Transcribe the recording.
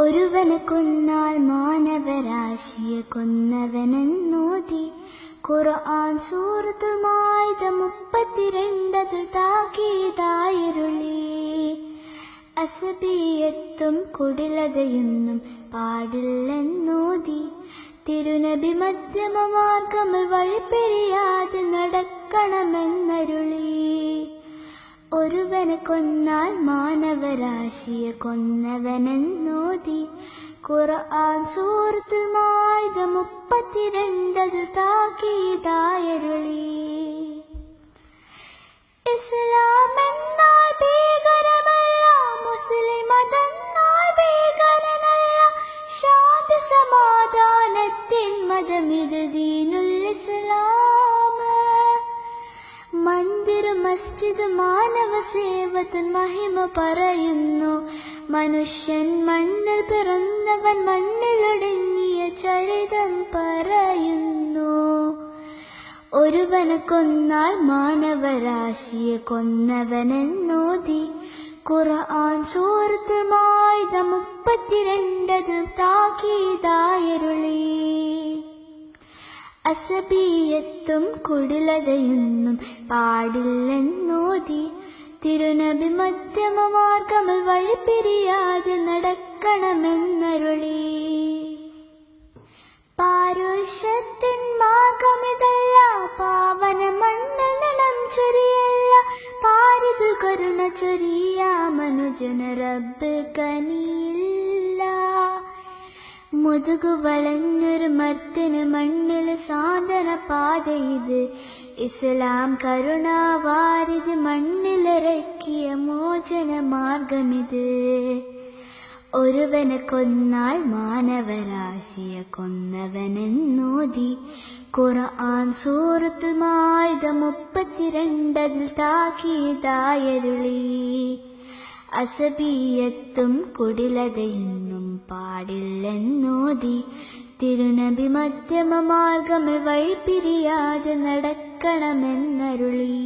ഒരുവനെ കൊന്നാൽ മാനവരാശിയെ കൊന്നവനെന്നോതി ഖുർആൻ സൂറത്തുൽ മാഇദ 32 താക്കീതായരുളി. അസബിയത്തും കുടിലതയൊന്നും പാടില്ലെന്നോതി തിരുനബി മധ്യമമാർഗമിൽ വഴിപിരിയാതെ നടക്കണമെന്നരുളി. ഒരുവനെ കൊന്നാൽ മാനവരാശിയെ കൊന്നവനെന്നോതി ഖുർആൻ സൂറത്തുൽ മാഇദ 32 താക്കീതായരുളി. ഇസ്ലാം എന്നാൽ ഭീകരമല്ല, മുസ്ലിം മതമെന്നാൽ ഭീകരനല്ല. ശാന്തി സമാധാനത്തിൻ മതമിത് ദീനുൽ ഇസ്ലാം. മന്ദിർ മസ്ജിദ് മാനവ സേവത്തിൽ മഹിമ പറയുന്നു. മനുഷ്യൻ മണ്ണിൽ പിറന്നവൻ മണ്ണിലൊടുങ്ങിയ ചരിതം പറയുന്നു. ഒരുവനെ കൊന്നാൽ മാനവരാശിയെ കൊന്നവനെന്നോതി ഖുർആൻ സൂറത്തുൽ മാഇദ 32 താക്കീതായരുളി. അസബിയത്തും കുടിലതയൊന്നും പാടില്ലെന്നോതി തിരുനബി മധ്യമമാർഗമിൽ വഴിപിരിയാതെ നടക്കണമെന്നരുളി. പാരുഷത്തിൻ മാർഗമിതല്ല, പാവന മണ്ണിൽ നിണം ചൊരിയല്ല. പാരിതിൽ കരുണ ചൊരിയ മനുജന റബ്ബ് കനിയില്ല. മുതുകു വളഞ്ഞൊരു മർത്തിന് മണ്ണിൽ സാന്ത്വന പാത ഇത്. ഇസ്ലാം കരുണാവാരിത് മണ്ണിലിറക്കിയ മോചന മാർഗമിത്. ഒരുവനെ കൊന്നാൽ മാനവരാശിയെ കൊന്നവനെന്നോതി ഖുർആൻ സൂറത്തുൽ മാഇദ 32 താക്കീതായരുളി. അസബിയത്തും കുടിലതയൊന്നും പാടില്ലെന്നോതി തിരുനബി മധ്യമമാർഗമിൽ വഴിപിരിയാതെ നടക്കണമെന്നരുളി.